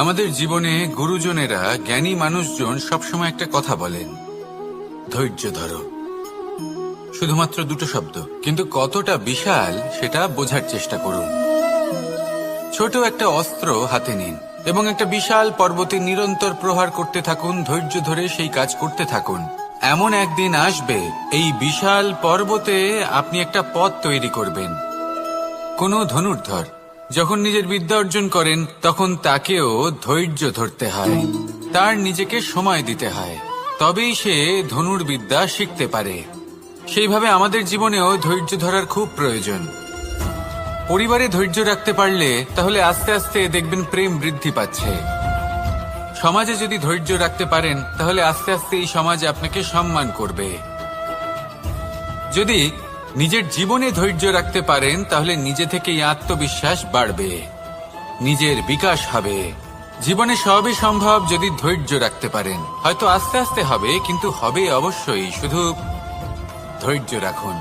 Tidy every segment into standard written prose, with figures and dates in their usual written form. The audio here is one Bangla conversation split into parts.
আমাদের জীবনে গুরুজনেরা, জ্ঞানী মানুষজন সবসময় একটা কথা বলেন, ধৈর্য ধরো। শুধুমাত্র দুটো শব্দ, কিন্তু কতটা বিশাল সেটা বোঝার চেষ্টা করুন। ছোট একটা অস্ত্র হাতে নিন এবং একটা বিশাল পর্বতে নিরন্তর প্রহার করতে থাকুন, ধৈর্য ধরে সেই কাজ করতে থাকুন। এমন একদিন আসবে এই বিশাল পর্বতে আপনি একটা পথ তৈরি করবেন। কোনো ধনুর্ধর যখন নিজের বিদ্যা অর্জন করেন তখন তাকেও ধৈর্য ধরতে হয়, তার নিজেকে সময় দিতে হয়, তবেই সে ধনুর্বিদ্যা শিখতে পারে। সেইভাবে আমাদের জীবনেও ধৈর্য ধরার খুব প্রয়োজন। পরিবারে ধৈর্য রাখতে পারলে তাহলে আস্তে আস্তে দেখবেন প্রেম বৃদ্ধি পাচ্ছে। সমাজে যদি ধৈর্য রাখতে পারেন তাহলে আস্তে আস্তে এই সমাজ আপনাকে সম্মান করবে। যদি নিজের জীবনে ধৈর্য রাখতে পারেন তাহলে নিজে থেকেই আত্মবিশ্বাস বাড়বে, নিজের বিকাশ হবে। জীবনে সবই সম্ভব যদি ধৈর্য রাখতে পারেন। হয়তো আস্তে আস্তে হবে, কিন্তু হবে অবশ্যই। শুধু ধৈর্য রাখুন,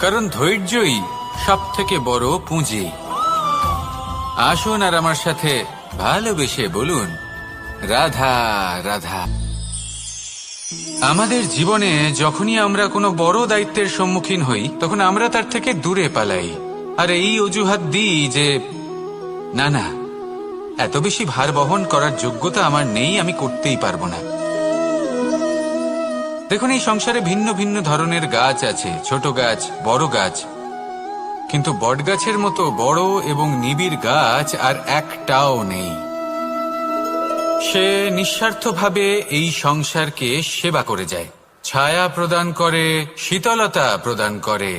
কারণ ধৈর্যই সব থেকে বড় পুঁজি। আসুন আর আমার সাথে ভালোবেসে বলুন, রাধা রাধা। আমাদের জীবনে যখনই আমরা কোনো বড় দায়িত্বের সম্মুখীন হই তখন আমরা তার থেকে দূরে পালাই, আর এই অজুহাত দিই যে না না, এত বেশি ভার বহন করার যোগ্যতা আমার নেই, আমি করতেই পারবো না। দেখুন, এই সংসারে ভিন্ন ভিন্ন ধরনের গাছ আছে, ছোট গাছ, বড় গাছ, কিন্তু বটগাছের মতো বড় এবং নিবিড় গাছ আর একটাও নেই। সে নিঃস্বার্থভাবে এই সংসারকে সেবা করে যায়, ছায়া প্রদান করে, শীতলতা প্রদান করে।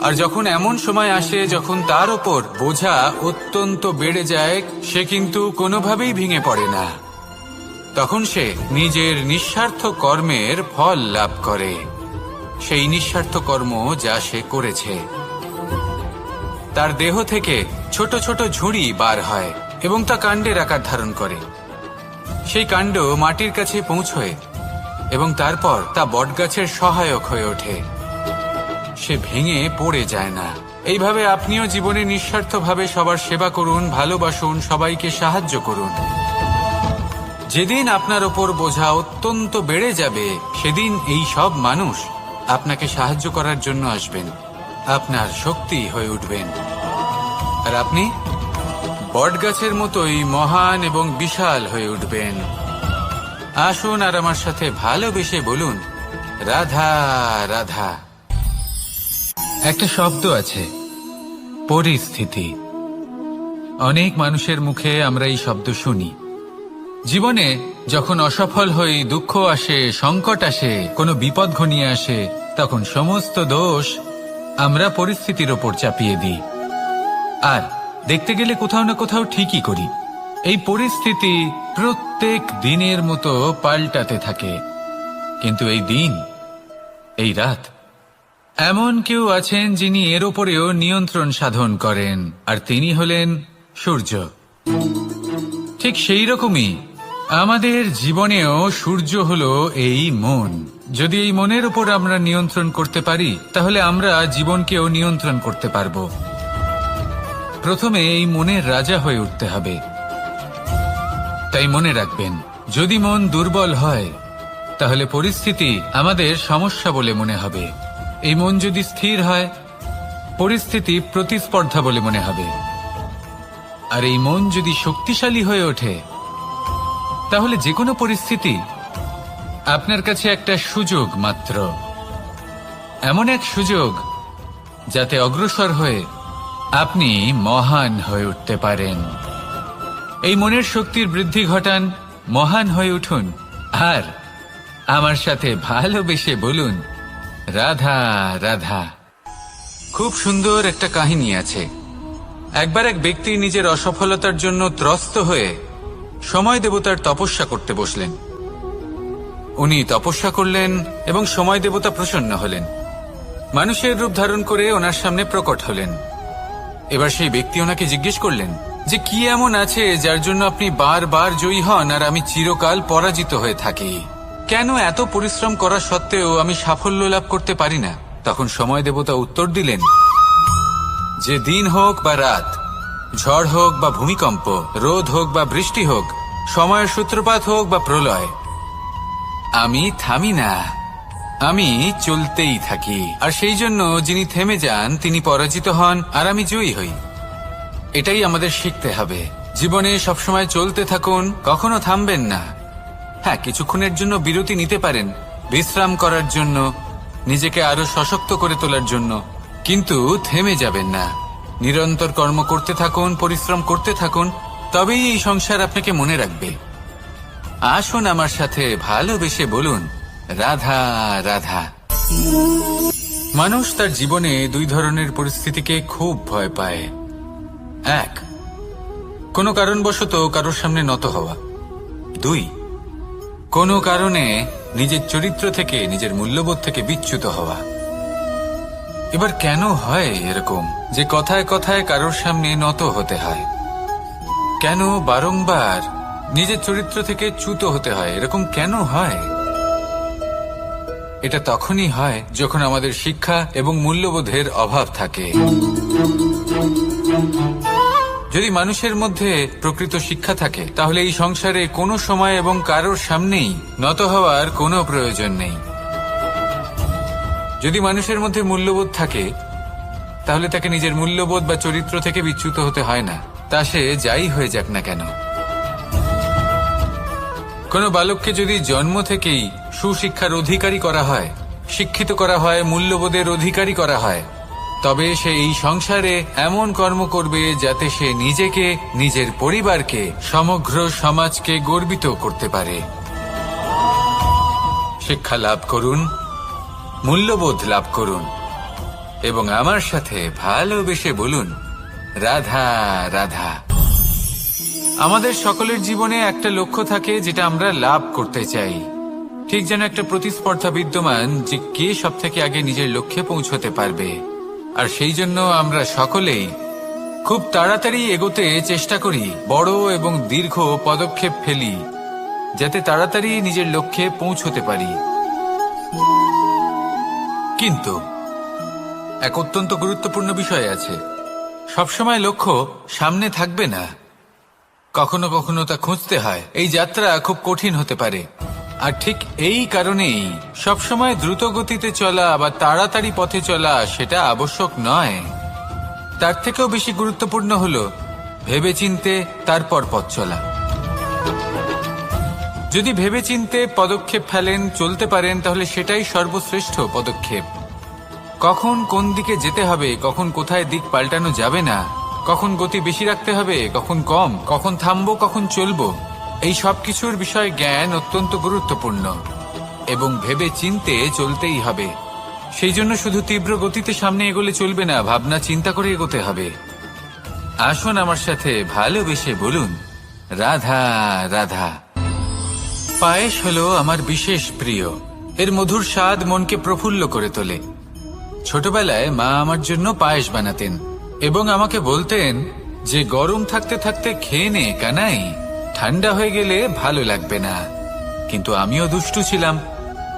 আর যখন এমন সময় আসে যখন তার ওপর বোঝা অত্যন্ত বেড়ে যায়, সে কিন্তু কোনোভাবেই ভেঙে পড়ে না। তখন সে নিজের নিঃস্বার্থ কর্মের ফল লাভ করে, সেই নিঃস্বার্থ কর্ম যা সে করেছে। তার দেহ থেকে ছোট ছোট ঝুড়ি বার হয় এবং তা কাণ্ডের আকার ধারণ করে। সেই কাণ্ড মাটির কাছে পৌঁছয় এবং তারপর তা বটগাছের সহায়ক হয়ে ওঠে। সে ভেঙে পড়ে যায় না। এইভাবে আপনিও জীবনে নিঃস্বার্থভাবে সবার সেবা করুন, ভালোবাসুন, সবাইকে সাহায্য করুন। যেদিন আপনার ওপর বোঝা অত্যন্ত বেড়ে যাবে সেদিন এই সব মানুষ আপনাকে সাহায্য করার জন্য আসবেন, আপনার শক্তি হয়ে উঠবেন, আর আপনি বটগাছের মতোই মহান এবং বিশাল হয়ে উঠবেন। আসুন আর আমার সাথে ভালোবেসে বলুন, রাধা রাধা। একটা শব্দ আছে, পরিস্থিতি। অনেক মানুষের মুখে আমরা এই শব্দ শুনি। জীবনে যখন অসফল হই, দুঃখ আসে, সংকট আসে, কোনো বিপদ ঘনিয়ে আসে, তখন সমস্ত দোষ আমরা পরিস্থিতির ওপর চাপিয়ে দিই। আর দেখতে গেলে কোথাও না কোথাও ঠিকই করি। এই পরিস্থিতি প্রত্যেক দিনের মতো পাল্টাতে থাকে, কিন্তু এই দিন, এই রাত, এমন কেউ আছেন যিনি এর ওপরেও নিয়ন্ত্রণ সাধন করেন, আর তিনি হলেন সূর্য। ঠিক সেই রকমই আমাদের জীবনেও সূর্য হলো এই মন। যদি এই মনের উপর আমরা নিয়ন্ত্রণ করতে পারি তাহলে আমরা জীবনকেও নিয়ন্ত্রণ করতে পারবো। প্রথমে এই মনের রাজা হয়ে উঠতে হবে। তাই মনে রাখবেন, যদি মন দুর্বল হয় তাহলে পরিস্থিতি আমাদের সমস্যা বলে মনে হবে। এই মন যদি স্থির হয়, পরিস্থিতি প্রতিস্পর্ধা বলে মনে হবে। আর এই মন যদি শক্তিশালী হয়ে ওঠে তাহলে যে কোনো পরিস্থিতি আপনার কাছে একটা সুযোগ মাত্র, এমন এক সুযোগ যাতে অগ্রসর হয়ে আপনি মহান হয়ে উঠতে পারেন। এই মনের শক্তির বৃদ্ধি ঘটান, মহান হয়ে উঠুন, আর আমার সাথে ভালোবেসে বলুন, রাধা রাধা। খুব সুন্দর একটা কাহিনী আছে। একবার এক ব্যক্তি নিজের অসফলতার জন্য ত্রস্ত হয়ে সময় দেবতার তপস্যা করতে বসলেন। উনি তপস্যা করলেন এবং সময় দেবতা প্রসন্ন হলেন, মানুষের রূপ ধারণ করে ওনার সামনে প্রকট হলেন। এবার সেই ব্যক্তি ওনাকে জিজ্ঞেস করলেন যে কি এমন আছে যার জন্য আপনি বারবার জয়ী হন আর আমি চিরকাল পরাজিত হয়ে থাকি? কেন এত পরিশ্রম করা সত্ত্বেও আমি সাফল্য লাভ করতে পারি না? তখন সময় দেবতা উত্তর দিলেন যে দিন হোক বা রাত, ঝড় হোক বা ভূমিকম্প, রোদ হোক বা বৃষ্টি হোক, সময়ের সূত্রপাত হোক বা প্রলয়, আমি থামি না, আমি চলতেই থাকি। আর সেই জন্য যিনি থেমে যান তিনি পরাজিত হন, আর আমি জয়ী হই। এটাই আমাদের শিখতে হবে। জীবনে সবসময় চলতে থাকুন, কখনো থামবেন না। হ্যাঁ, কিছুক্ষণের জন্য বিরতি নিতে পারেন, বিশ্রাম করার জন্য, নিজেকে আরো সশক্ত করে তোলার জন্য, কিন্তু থেমে যাবেন না। নিরন্তর কর্ম করতে থাকুন, পরিশ্রম করতে থাকুন, তবেই এই সংসার আপনাকে মনে রাখবে। আসুন আমার সাথে ভালোবেসে বলুন, রাধা রাধা। মানুষ তার জীবনে দুই ধরনের পরিস্থিতিকে খুব ভয় পায়। এক, কোনো কারণবশত কারোর সামনে নত হওয়া। দুই, কোনো কারণে নিজের চরিত্র থেকে, নিজের মূল্যবোধ থেকে বিচ্যুত হওয়া। এবার কেন হয় এরকম যে কথায় কথায় কারোর সামনে নত হতে হয়? কেন বারংবার নিজের চরিত্র থেকে চ্যুত হতে হয়? এরকম কেন হয়? এটা তখনই হয় যখন আমাদের শিক্ষা এবং মূল্যবোধের অভাব থাকে। যদি মানুষের মধ্যে প্রকৃত শিক্ষা থাকে, তাহলে এই সংসারে কোনো সময় এবং কারোর সামনেই নত হওয়ার কোনো প্রয়োজন নেই। যদি মানুষের মধ্যে মূল্যবোধ থাকে, তাহলে তাকে নিজের মূল্যবোধ বা চরিত্র থেকে বিচ্যুত হতে হয় না, তা সে যাই হয়ে যাক না কেন। কোনো বালককে যদি জন্ম থেকেই সুশিক্ষার অধিকারী করা হয়, শিক্ষিত করা হয়, মূল্যবোধের অধিকারী করা হয়, তবে সে এই সংসারে এমন কর্ম করবে যাতে সে নিজেকে, নিজের পরিবারকে, সমগ্র সমাজকে গর্বিত করতে পারে। শিক্ষা লাভ করুন, মূল্যবোধ লাভ করুন, এবং আমার সাথে ভালোবেসে বলুন, রাধা রাধা। আমাদের সকলের জীবনে একটা লক্ষ্য থাকে যেটা আমরা লাভ করতে চাই। ঠিক যেন একটা প্রতিস্পর্ধা বিদ্যমান যে কে সব থেকে আগে নিজের লক্ষ্যে পৌঁছতে পারবে। আর সেই জন্য আমরা সকলেই খুব তাড়াতাড়ি এগোতে চেষ্টা করি, বড় এবং দীর্ঘ পদক্ষেপ ফেলি, যাতে তাড়াতাড়ি নিজের লক্ষ্যে পৌঁছতে পারি। কিন্তু এক অত্যন্ত গুরুত্বপূর্ণ বিষয় আছে, সবসময় লক্ষ্য সামনে থাকবে না, কখনো কখনো তা খুঁজতে হয়। এই যাত্রা খুব কঠিন হতে পারে, আর ঠিক এই কারণেই সবসময় দ্রুত গতিতে চলা বা তাড়াতাড়ি পথে চলা সেটা আবশ্যক নয়। তার থেকেও বেশি গুরুত্বপূর্ণ হলো ভেবেচিন্তে তারপর পথ চলা। যদি ভেবেচিন্তে পদক্ষেপ ফেলেন, চলতে পারেন, তাহলে সেটাই সর্বশ্রেষ্ঠ পদক্ষেপ। কখন কোন দিকে যেতে হবে, কখন কোথায় দিক পাল্টানো যাবে না, কখন গতি বেশি রাখতে হবে, কখন কম, কখন থামবো, কখন চলবো, এই সব কিছুর বিষয়ে জ্ঞান অত্যন্ত গুরুত্বপূর্ণ এবং ভেবে চিন্তে চলতেই হবে। সেই জন্য শুধু তীব্র গতিতে সামনে এগোলে চলবে না, ভাবনা চিন্তা করে এগোতে হবে। আসুন আমার সাথে ভালোবেসে বলুন, রাধা রাধা। পায়েস হলো আমার বিশেষ প্রিয়। এর মধুর স্বাদ মনকে প্রফুল্ল করে তোলে। ছোটবেলায় মা আমার জন্য পায়েস বানাতেন এবং আমাকে বলতেন যে গরম থাকতে থাকতে খেয়ে নে কানাই, ঠান্ডা হয়ে গেলে ভালো লাগবে না। কিন্তু আমিও দুষ্টু ছিলাম,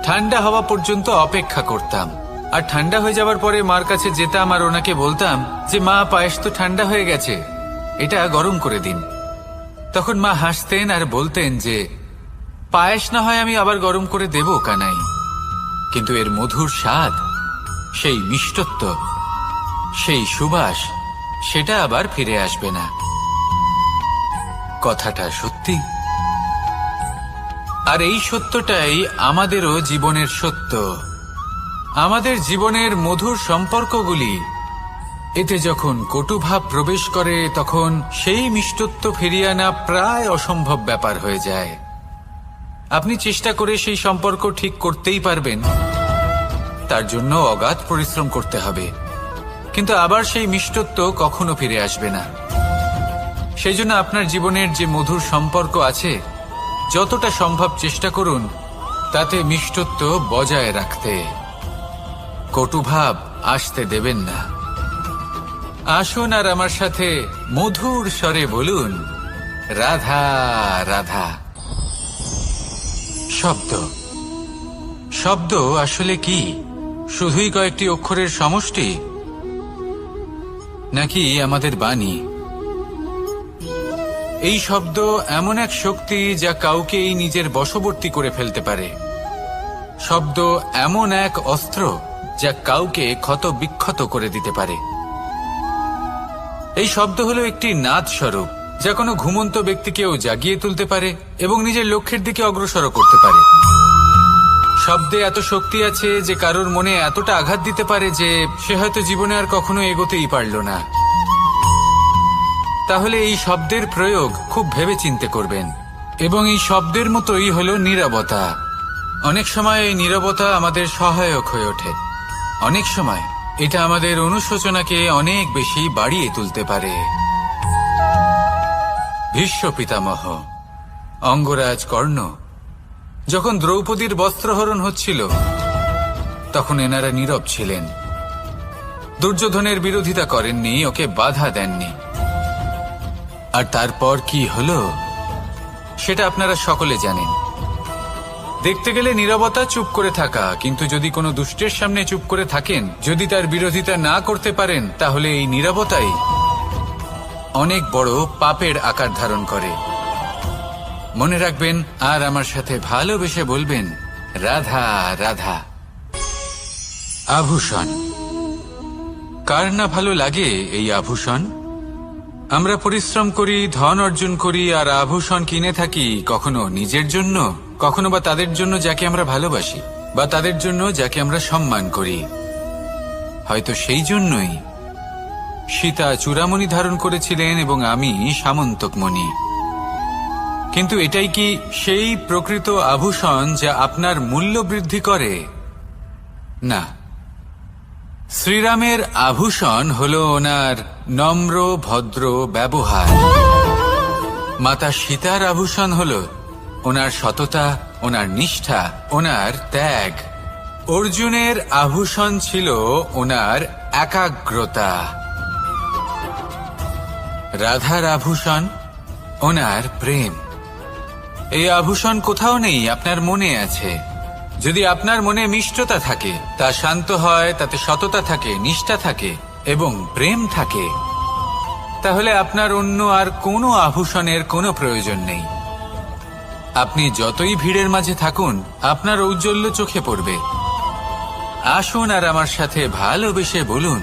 ঠান্ডা হওয়া পর্যন্ত অপেক্ষা করতাম, আর ঠান্ডা হয়ে যাওয়ার পরে মার কাছে যেতাম আর ওনাকে বলতাম যে মা, পায়েস তো ঠান্ডা হয়ে গেছে, এটা গরম করে দিন। তখন মা হাসতেন আর বলতেন যে পায়েস না হয় আমি আবার গরম করে দেব কানাই, কিন্তু এর মধুর স্বাদ, সেই মিষ্টত্ব, সেই সুবাস, সেটা আবার ফিরে আসবে না। কথাটা সত্যি, আর এই সত্যটাই আমাদেরও জীবনের সত্য। আমাদের জীবনের মধুর সম্পর্কগুলি, এতে যখন কটুভাব প্রবেশ করে তখন সেই মিষ্টত্ব ফিরিয়ে আনা প্রায় অসম্ভব ব্যাপার হয়ে যায়। আপনি চেষ্টা করে সেই সম্পর্ক ঠিক করতেই পারবেন, তার জন্য অগাধ পরিশ্রম করতে হবে, কিন্তু আবার সেই মিষ্টত্ব কখনো ফিরে আসবে না। সেই জন্য আপনার জীবনের যে মধুর সম্পর্ক আছে, যতটা সম্ভব চেষ্টা করুন তাতে মিষ্টত্ব বজায় রাখতে। কটুভাব আসতে দেবেন না। আসুন আর আমার সাথে মধুর স্বরে বলুন, রাধা রাধা। শব্দ, শব্দ আসলে কি? শুধুই কয়েকটি অক্ষরের সমষ্টি, নাকি আমাদের বাণী, এই শব্দ এমন এক শক্তি যা কাউকে এই নিজের বশবর্তী করে ফেলতে পারে। শব্দ এমন এক অস্ত্র যা কাউকে ক্ষত বিক্ষত করে দিতে পারে। এই শব্দ হলো একটি নাদ স্বরূপ যা কোনো ঘুমন্ত ব্যক্তিকেও জাগিয়ে তুলতে পারে এবং নিজের লক্ষ্যের দিকে অগ্রসর করতে পারে। শব্দে এত শক্তি আছে যে কারোর মনে এতটা আঘাত দিতে পারে যে সে হয়তো জীবনে আর কখনো এগোতেই পারল না। তাহলে এই শব্দের প্রয়োগ খুব ভেবেচিন্তে করবেন। এবং এই শব্দের মতোই হলো নীরবতা। অনেক সময় এই নীরবতা আমাদের সহায়ক হয়ে ওঠে। অনেক সময় এটা আমাদের অনুশোচনাকে অনেক বেশি বাড়িয়ে তুলতে পারে। ভীষ্ম পিতামহ, অঙ্গরাজ কর্ণ, যখন দ্রৌপদীর বস্ত্রহরণ হচ্ছিল তখন এনারা নীরব ছিলেন। দুর্যোধনের বিরোধিতা করেননি, ওকে বাধা দেননি। আর তারপর কি হলো সেটা আপনারা সকলে জানেন। দেখতে গেলে নীরবতা চুপ করে থাকা, কিন্তু যদি কোনো দুষ্টের সামনে চুপ করে থাকেন, যদি তার বিরোধিতা না করতে পারেন, তাহলে এই নীরবতাই অনেক বড় পাপের আকার ধারণ করে। মনে রাখবেন আর আমার সাথে ভালোবেসে বলবেন, রাধা রাধা। আভূষণ। কার না ভালো লাগে এই আভূষণ? আমরা পরিশ্রম করি, ধন অর্জন করি আর আভূষণ কিনে থাকি, কখনো নিজের জন্য, কখনো বা তাদের জন্য যাকে আমরা ভালোবাসি, বা তাদের জন্য যাকে আমরা সম্মান করি। হয়তো সেই জন্যই সীতা চূড়ামণি ধারণ করেছিলেন এবং আমি সামন্তকমণি। কিন্তু এটাই কি সেই প্রকৃত আভূষণ যা আপনার মূল্য বৃদ্ধি করে? না। শ্রীরামের আভূষণ হল ওনার নম্র ভদ্র ব্যবহার। মাতা সীতার আভূষণ হল ওনার সততা, ওনার নিষ্ঠা, ওনার ত্যাগ। অর্জুনের আভূষণ ছিল ওনার একাগ্রতা। রাধার আভূষণ ওনার প্রেম। এই আভূষণ কোথাও নেই, আপনার মনে আছে। যদি আপনার মনে মিষ্টতা থাকে, তা শান্ত হয়, তাতে সততা থাকে, নিষ্ঠা থাকে এবং প্রেম থাকে, তাহলে আপনার অন্য আর কোনো আভূষণের কোনো প্রয়োজন নেই। আপনি যতই ভিড়ের মাঝে থাকুন, আপনার ঔজ্জ্বল্য চোখে পড়বে। আসুন আর আমার সাথে ভালোবেসে বলুন,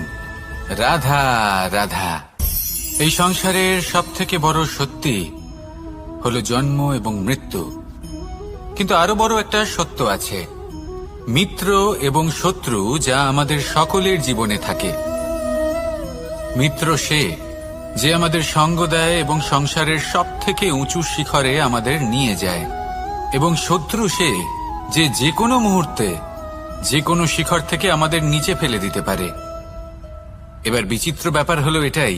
রাধা রাধা। এই সংসারের সবথেকে বড় সত্যি হলো জন্ম এবং মৃত্যু। কিন্তু আরো বড় একটা সত্য আছে, মিত্র এবং শত্রু, যা আমাদের সকলের জীবনে থাকে। মিত্র সে যে আমাদের সঙ্গ দেয় এবং সংসারের সবথেকে উঁচু শিখরে আমাদের নিয়ে যায়, এবং শত্রু সে যে কোনো মুহূর্তে যে কোনো শিখর থেকে আমাদের নিচে ফেলে দিতে পারে। এবার বিচিত্র ব্যাপার হলো এটাই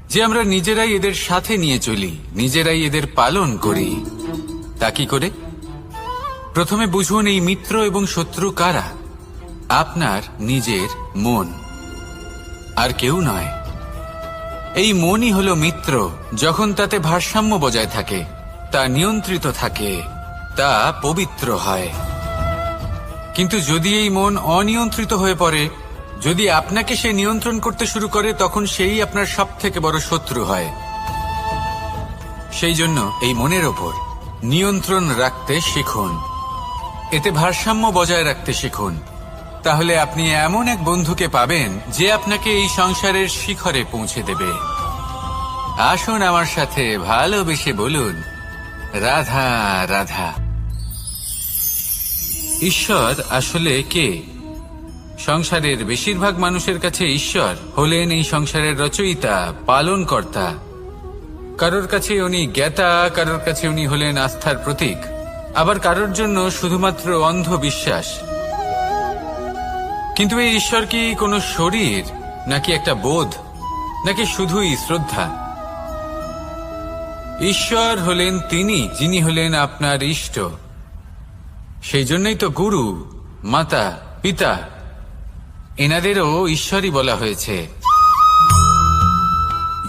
যে আমরা নিজেরাই এদের সাথে নিয়ে চলি, নিজেরাই এদের পালন করি। তা কি করে? প্রথমে বুঝুন এই মিত্র এবং শত্রু কারা। আপনার নিজের মন, আর কেউ নয়। এই মনই হলো মিত্র যখন তাতে ভারসাম্য বজায় থাকে, তা নিয়ন্ত্রিত থাকে, তা পবিত্র হয়। কিন্তু যদি এই মন অনিয়ন্ত্রিত হয়ে পড়ে, যদি আপনাকে সে নিয়ন্ত্রণ করতে শুরু করে, তখন সেই আপনার সবথেকে বড় শত্রু হয়। সেই জন্য এই মনের ওপর নিয়ন্ত্রণ রাখতে শিখুন, এতে ভারসাম্য বজায় রাখতে শিখুন। তাহলে আপনি এমন এক বন্ধুকে পাবেন যে আপনাকে এই সংসারের শিখরে পৌঁছে দেবে। আসুন আমার সাথে ভালোবেসে বলুন, রাধা রাধা। ঈশ্বর আসলে কে? সংসারের বেশিরভাগ মানুষের কাছে ঈশ্বর হলেন এই সংসারের রচয়িতা, পালনকর্তা। কারোর কাছে উনি জ্ঞাতা, কারোর কাছে উনি হলেন আস্থার প্রতীক, আবার কারোর জন্য শুধুমাত্র অন্ধ বিশ্বাস। কিন্তু এই ঈশ্বর কি কোনো শরীর, নাকি একটা বোধ, নাকি শুধুই শ্রদ্ধা? ঈশ্বর হলেন তিনি যিনি হলেন আপনার ইষ্ট। সেই জন্যই তো গুরু, মাতা, পিতা এনাদেরও ঈশ্বরই বলা হয়েছে।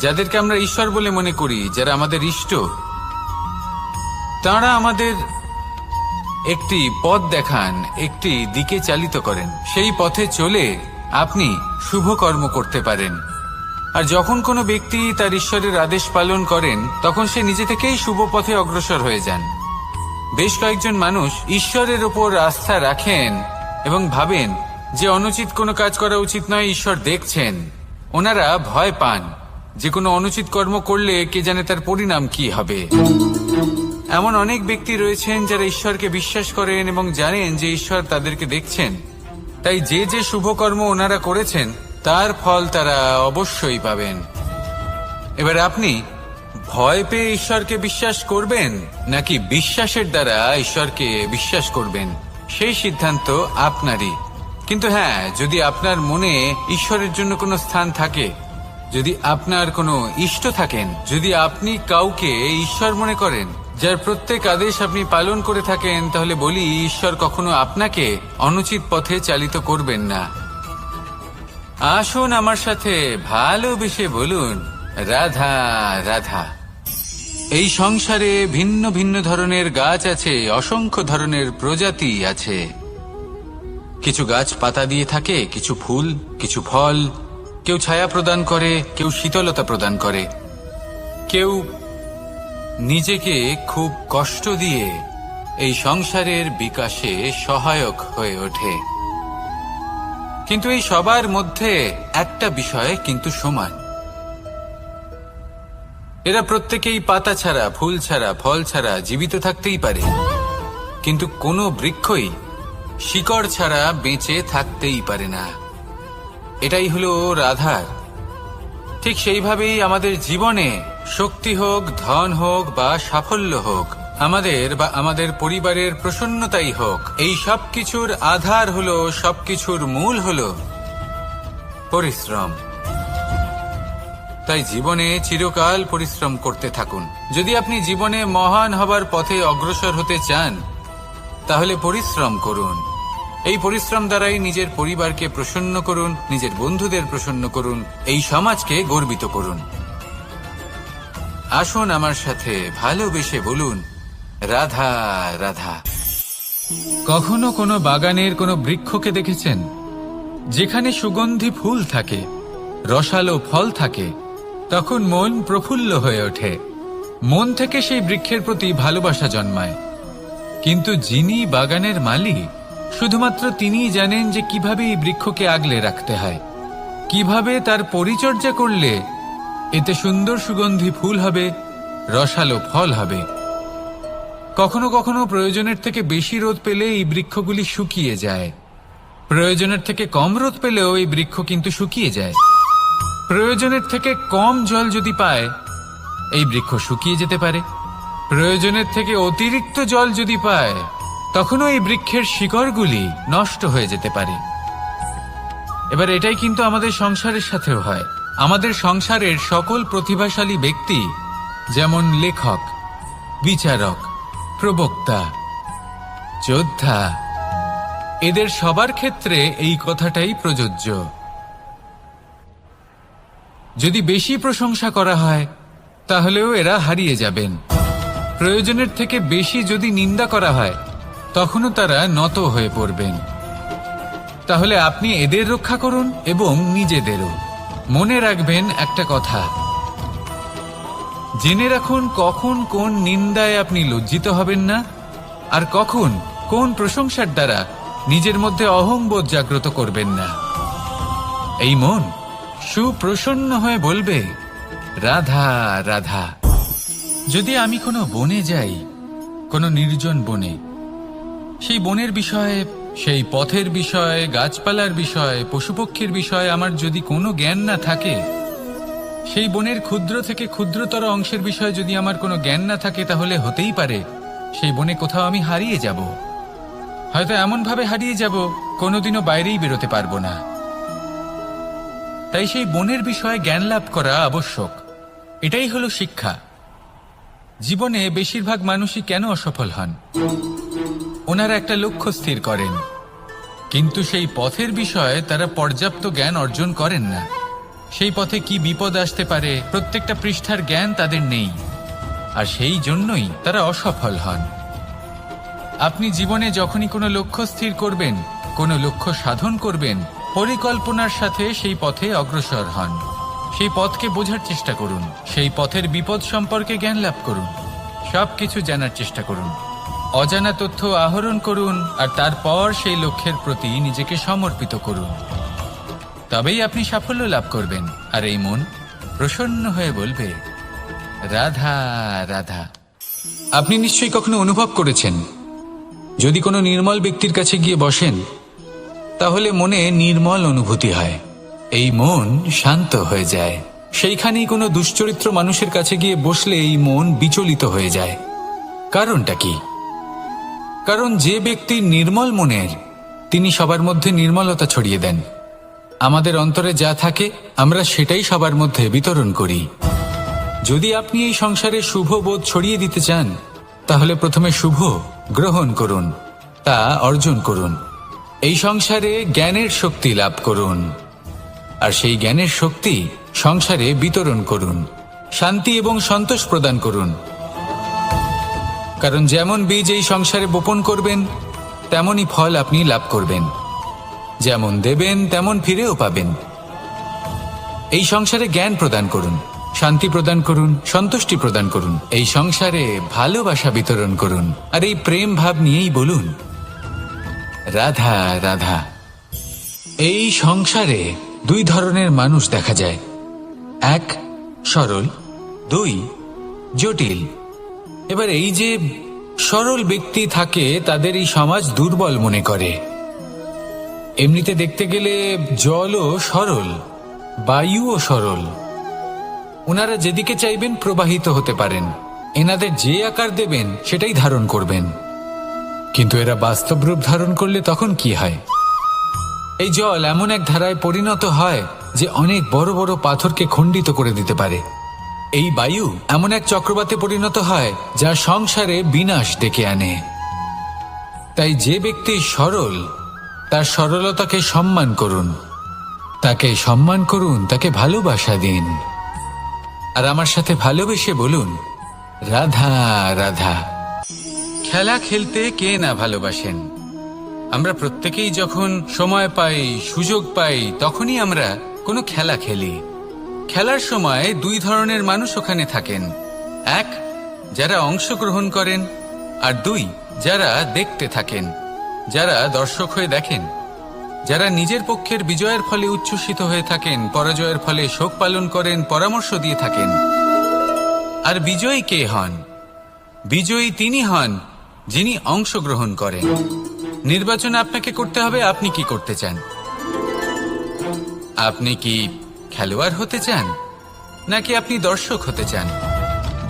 যাদেরকে আমরা ঈশ্বর বলে মনে করি, যারা আমাদের ইষ্ট, তাঁরা আমাদের একটি পথ দেখান, একটি দিকে চালিত করেন। সেই পথে চলে আপনি শুভ কর্ম করতে পারেন, আর যখন কোনো ব্যক্তি তার ঈশ্বরের আদেশ পালন করেন তখন সে নিজে থেকেই শুভ পথে অগ্রসর হয়ে যান। বেশ কয়েকজন মানুষ ঈশ্বরের ওপর আস্থা রাখেন এবং ভাবেন যে অনুচিত কোনো কাজ করা উচিত নয়, ঈশ্বর দেখছেন। ওনারা ভয় পান যে কোনো অনুচিত কর্ম করলে কে জানে তার পরিণাম কি হবে। এমন অনেক ব্যক্তি রয়েছেন যারা ঈশ্বরকে বিশ্বাস করেন এবং জানেন যে ঈশ্বর তাদেরকে দেখছেন, তাই যে যে শুভ কর্ম ওনারা করেছেন তার ফল তারা অবশ্যই পাবেন। এবার আপনি ভয় পেয়ে ঈশ্বরকে বিশ্বাস করবেন নাকি বিশ্বাসের দ্বারা ঈশ্বরকে বিশ্বাস করবেন, সেই সিদ্ধান্ত আপনারই। কিন্তু হ্যাঁ, যদি আপনার মনে ঈশ্বরের জন্য কোনো স্থান থাকে, যদি আপনার কোনো ইষ্ট থাকেন, যদি আপনি কাউকে ঈশ্বর মনে করেন যার প্রত্যেক আদেশ আপনি পালন করে থাকেন, তাহলে বলি ঈশ্বর কখনো আপনাকে অনুচিত পথে চালিত করবেন না। আসুন আমার সাথে ভালোবেসে বলুন, রাধা রাধা। এই সংসারে ভিন্ন ভিন্ন ধরনের গাছ আছে, অসংখ্য ধরনের প্রজাতি আছে। কিছু গাছ পাতা দিয়ে থাকে, কিছু ফুল, কিছু ফল। কেউ ছায়া প্রদান করে, কেউ শীতলতা প্রদান করে, কেউ নিজেকে খুব কষ্ট দিয়ে এই সংসারের বিকাশে সহায়ক হয়ে ওঠে। কিন্তু এই সবার মধ্যে একটা বিষয় কিন্তু সমান, এরা প্রত্যেকেই পাতা ছাড়া, ফুল ছাড়া, ফল ছাড়া জীবিত থাকতেই পারে, কিন্তু কোনো বৃক্ষই শিকড় ছাড়া বেঁচে থাকতেই পারে না। এটাই হলো রাধার। ঠিক সেইভাবেই আমাদের জীবনে শক্তি হোক, ধন হোক বা সাফল্য হোক, আমাদের বা আমাদের পরিবারের প্রসন্নতাই হোক, এই সব কিছুর আধার হলো, সবকিছুর মূল হলো পরিশ্রম। তাই জীবনে চিরকাল পরিশ্রম করতে থাকুন। যদি আপনি জীবনে মহান হবার পথে অগ্রসর হতে চান, তাহলে পরিশ্রম করুন। এই পরিশ্রম দ্বারাই নিজের পরিবারকে প্রসন্ন করুন, নিজের বন্ধুদের প্রসন্ন করুন, এই সমাজকে গর্বিত করুন। আসুন আমার সাথে ভালোবেসে বলুন, রাধা রাধা। কখনো কোনো বাগানের কোনো বৃক্ষকে দেখেছেন যেখানে সুগন্ধি ফুল থাকে, রসালো ফল থাকে? তখন মন প্রফুল্ল হয়ে ওঠে, মন থেকে সেই বৃক্ষের প্রতি ভালোবাসা জন্মায়। কিন্তু যিনি বাগানের মালিক, শুধুমাত্র তিনিই জানেন যে কিভাবে এই বৃক্ষকে আগলে রাখতে হয়, কিভাবে তার পরিচর্যা করলে এতে সুন্দর সুগন্ধি ফুল হবে, রসালো ফল হবে। কখনো কখনো প্রয়োজনের থেকে বেশি রোদ পেলে এই বৃক্ষগুলি শুকিয়ে যায়, প্রয়োজনের থেকে কম রোদ পেলেও এই বৃক্ষ কিন্তু শুকিয়ে যায়। প্রয়োজনের থেকে কম জল যদি পায়, এই বৃক্ষ শুকিয়ে যেতে পারে। প্রয়োজনের থেকে অতিরিক্ত জল যদি পায়, তখনও এই বৃক্ষের শিকড়গুলি নষ্ট হয়ে যেতে পারে। এবার এটাই কিন্তু আমাদের সংসারের সাথেও হয়। আমাদের সংসারের সকল প্রতিভাশালী ব্যক্তি, যেমন লেখক, বিচারক, প্রবক্তা, যোদ্ধা, এদের সবার ক্ষেত্রে এই কথাটাই প্রযোজ্য। যদি বেশি প্রশংসা করা হয়, তাহলেও এরা হারিয়ে যাবেন। প্রয়োজনের থেকে বেশি যদি নিন্দা করা হয়, তখনও তারা নত হয়ে পড়বেন। তাহলে আপনি এদের রক্ষা করুন এবং নিজেদেরও। মনে রাখবেন একটা কথা, জেনে রাখুন কখন কোন নিন্দায় আপনি লজ্জিত হবেন না, আর কখন কোন প্রশংসার দ্বারা নিজের মধ্যে অহংবোধ জাগ্রত করবেন না। এই মন সুপ্রসন্ন হয়ে বলবে, রাধা রাধা। যদি আমি কোনো বনে যাই, কোনো নির্জন বনে, সেই বনের বিষয়ে, সেই পথের বিষয়ে, গাছপালার বিষয়ে, পশুপক্ষীর বিষয়ে আমার যদি কোনো জ্ঞান না থাকে, সেই বনের ক্ষুদ্র থেকে ক্ষুদ্রতর অংশের বিষয়ে যদি আমার কোনো জ্ঞান না থাকে, তাহলে হতেই পারে সেই বনে কোথাও আমি হারিয়ে যাব। হয়তো এমনভাবে হারিয়ে যাব, কোনোদিনও বাইরেই বেরোতে পারবো না। তাই সেই বনের বিষয়ে জ্ঞান লাভ করা আবশ্যক। এটাই হলো শিক্ষা। জীবনে বেশিরভাগ মানুষই কেন অসফল হন? ওনারা একটা লক্ষ্য স্থির করেন, কিন্তু সেই পথের বিষয়ে তারা পর্যাপ্ত জ্ঞান অর্জন করেন না। সেই পথে কি বিপদ আসতে পারে প্রত্যেকটা পৃষ্ঠার জ্ঞান তাদের নেই, আর সেই জন্যই তারা অসফল হন। আপনি জীবনে যখনই কোনো লক্ষ্য স্থির করবেন, কোনো লক্ষ্য সাধন করবেন, পরিকল্পনার সাথে সেই পথে অগ্রসর হন। সেই পথকে বোঝার চেষ্টা করুন, সেই পথের বিপদ সম্পর্কে জ্ঞান লাভ করুন, সবকিছু জানার চেষ্টা করুন, অজানা তথ্য আহরণ করুন, আর তারপর সেই লক্ষ্যের প্রতি নিজেকে সমর্পিত করুন। তবেই আপনি সাফল্য লাভ করবেন। আর এই মন প্রসন্ন হয়ে বলবে, রাধা রাধা। আপনি নিশ্চয়ই কখনো অনুভব করেছেন, যদি কোনো নির্মল ব্যক্তির কাছে গিয়ে বসেন তাহলে মনে নির্মল অনুভূতি হয়, এই মন শান্ত হয়ে যায়। সেইখানেই কোনো দুশ্চরিত্র মানুষের কাছে গিয়ে বসলে এই মন বিচলিত হয়ে যায়। কারণটা কি? কারণ যে ব্যক্তি নির্মল মনের, তিনি সবার মধ্যে নির্মলতা ছড়িয়ে দেন। আমাদের অন্তরে যা থাকে আমরা সেটাই সবার মধ্যে বিতরণ করি। যদি আপনি এই সংসারে শুভ বোধ ছড়িয়ে দিতে চান, তাহলে প্রথমে শুভ গ্রহণ করুন, তা অর্জন করুন। এই সংসারে জ্ঞানের শক্তি লাভ করুন, আর সেই জ্ঞানের শক্তি সংসারে বিতরণ করুন। শান্তি এবং সন্তোষ প্রদান করুন। কারণ যেমন বীজ এই সংসারে বপন করবেন, তেমনই ফল আপনি লাভ করবেন। যেমন দেবেন তেমন ফিরেও পাবেন। এই সংসারে জ্ঞান প্রদান করুন, শান্তি প্রদান করুন, সন্তুষ্টি প্রদান করুন। এই সংসারে ভালোবাসা বিতরণ করুন, আর এই প্রেম ভাব নিয়েই বলুন, রাধা রাধা। এই সংসারে দুই ধরনের মানুষ দেখা যায়, এক সরল, দুই জটিল। এবার এই যে সরল ব্যক্তি থাকে, তাদের এই সমাজ দুর্বল মনে করে। এমনিতে দেখতে গেলে জলও সরল, বায়ুও সরল। ওনারা যেদিকে চাইবেন প্রবাহিত হতে পারেন, এনাদের যে আকার দেবেন সেটাই ধারণ করবেন। কিন্তু এরা বাস্তব রূপ ধারণ করলে তখন কি হয়? এই জল এমন এক ধারায় পরিণত হয় যে অনেক বড় বড় পাথরকে খণ্ডিত করে দিতে পারে। এই বায়ু এমন এক চক্রবাতে পরিণত হয় যা সংসারে বিনাশ ডেকে আনে। তাই যে ব্যক্তি সরল, তার সরলতাকে সম্মান করুন, তাকে সম্মান করুন, তাকে ভালোবাসা দিন। আর আমার সাথে ভালোবেসে বলুন, রাধা রাধা। খেলা খেলতে কে না ভালোবাসেন? আমরা প্রত্যেকেই যখন সময় পাই, সুযোগ পাই, তখনই আমরা কোনো খেলা খেলি। খেলার সময় দুই ধরনের মানুষ ওখানে থাকেন, এক যারা অংশগ্রহণ করেন, আর দুই যারা দেখতে থাকেন, যারা দর্শক হয়ে দেখেন, যারা নিজের পক্ষের বিজয়ের ফলে উচ্ছ্বসিত হয়ে থাকেন, পরাজয়ের ফলে শোক পালন করেন, পরামর্শ দিয়ে থাকেন। আর বিজয়ী কে হন? বিজয়ী তিনি হন যিনি অংশগ্রহণ করেন। নির্বাচন আপনাকে করতে হবে, আপনি কি করতে চান? আপনি কি খেলোয়াড় হতে চান, নাকি আপনি দর্শক হতে চান?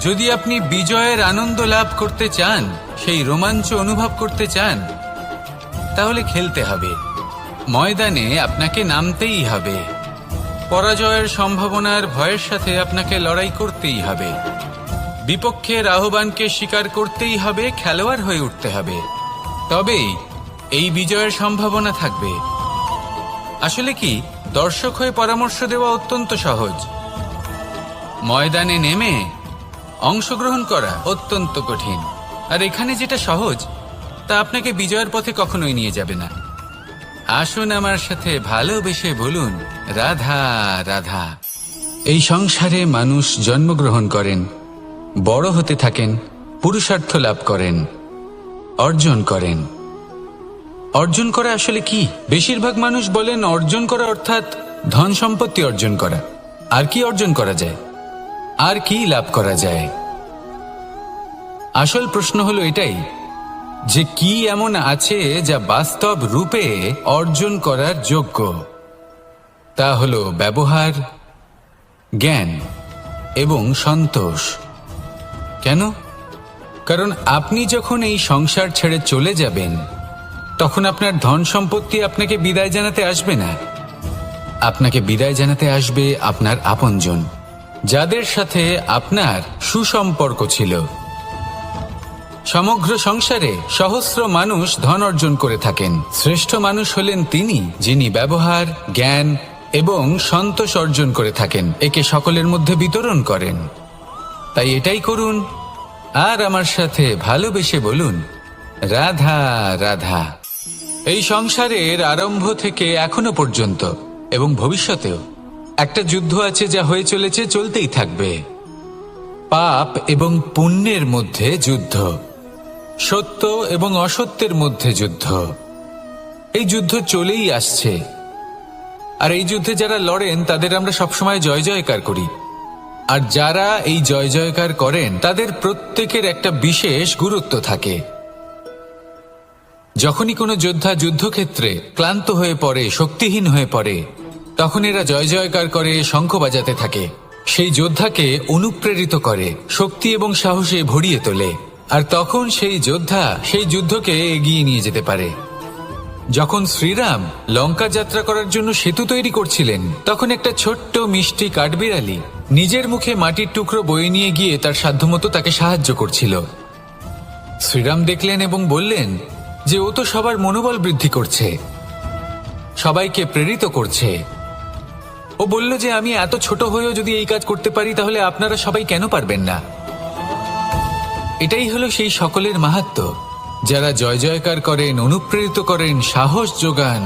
যদি আপনি বিজয়ের আনন্দ লাভ করতে চান, সেই রোমাঞ্চ অনুভব করতে চান, তাহলে খেলতে হবে। ময়দানে আপনাকে নামতেই হবে। পরাজয়ের সম্ভাবনার ভয়ের সাথে আপনাকে লড়াই করতেই হবে। বিপক্ষের আহ্বানকে স্বীকার করতেই হবে, খেলোয়াড় হয়ে উঠতে হবে। তবেই এই বিজয়ের সম্ভাবনা থাকবে। আসলে কি, দর্শক হয়ে পরামর্শ দেওয়া অত্যন্ত সহজ, ময়দানে নেমে অংশগ্রহণ করা অত্যন্ত কঠিন। আর এখানে যেটা সহজ, তা আপনাকে বিজয়ের পথে কখনোই নিয়ে যাবে না। আসুন আমার সাথে ভালোবেসে বলুন, রাধা রাধা। এই সংসারে মানুষ জন্মগ্রহণ করেন, বড় হতে থাকেন, পুরুষার্থ লাভ করেন, অর্জন করেন। অর্জন করা আসলে কি? বেশিরভাগ মানুষ বলেন অর্জন করা অর্থাৎ ধন সম্পত্তি অর্জন করা। আর কি অর্জন করা যায়? আর কি লাভ করা যায়? আসল প্রশ্ন হলো এটাই যে কি এমন আছে যা বাস্তব রূপে অর্জন করার যোগ্য। তা হলো ব্যবহার, জ্ঞান এবং সন্তোষ। কেন? কারণ আপনি যখন এই সংসার ছেড়ে চলে যাবেন, তখন আপনার ধন সম্পত্তি আপনাকে বিদায় জানাতে আসবে না। আপনাকে বিদায় জানাতে আসবে আপনার আপনজন, যাদের সাথে আপনার সুসম্পর্ক ছিল। সমগ্র সংসারে সহস্র মানুষ ধন অর্জন করে থাকেন। শ্রেষ্ঠ মানুষ হলেন তিনি যিনি ব্যবহার, জ্ঞান এবং সন্তোষ অর্জন করে থাকেন, একে সকলের মধ্যে বিতরণ করেন। তাই এটাই করুন, আর আমার সাথে ভালোবেসে বলুন, রাধা রাধা। এই সংসারের আরম্ভ থেকে এখনো পর্যন্ত এবং ভবিষ্যতেও একটা যুদ্ধ আছে যা হয়ে চলেছে, চলতেই থাকবে। পাপ এবং পুণ্যের মধ্যে যুদ্ধ, সত্য এবং অসত্যের মধ্যে যুদ্ধ। এই যুদ্ধ চলেই আসছে, আর এই যুদ্ধে যারা লড়েন তাদের আমরা সবসময় জয় জয়কার করি। আর যারা এই জয় জয়কার করেন তাদের প্রত্যেকের একটা বিশেষ গুরুত্ব থাকে। যখনই কোনো যোদ্ধা যুদ্ধক্ষেত্রে ক্লান্ত হয়ে পড়ে, শক্তিহীন হয়ে পড়ে, তখন এরা জয় জয়কার করে, শঙ্খ বাজাতে থাকে। সেই যোদ্ধাকে অনুপ্রেরিত করে, শক্তি এবং সাহসে ভরিয়ে তোলে, আর তখন সেই যোদ্ধা সেই যুদ্ধকে এগিয়ে নিয়ে যেতে পারে। যখন শ্রীরাম লঙ্কা যাত্রা করার জন্য সেতু তৈরি করছিলেন, তখন একটা ছোট্ট মিষ্টি কাঠবিড়ালি নিজের মুখে মাটির টুকরো বয়ে নিয়ে গিয়ে তার সাধ্যমতো তাকে সাহায্য করছিল। শ্রীরাম দেখলেন এবং বললেন যে ও তো সবার মনোবল বৃদ্ধি করছে, সবাইকে প্রেরিত করছে। ও বলল যে আমি এত ছোট হয়েও যদি এই কাজ করতে পারি, তাহলে আপনারা সবাই কেন পারবেন না? এটাই হলো সেই সকলের মাহাত্ম্য, যারা জয় জয়কার করেন, অনুপ্রেরিত করেন, সাহস যোগান।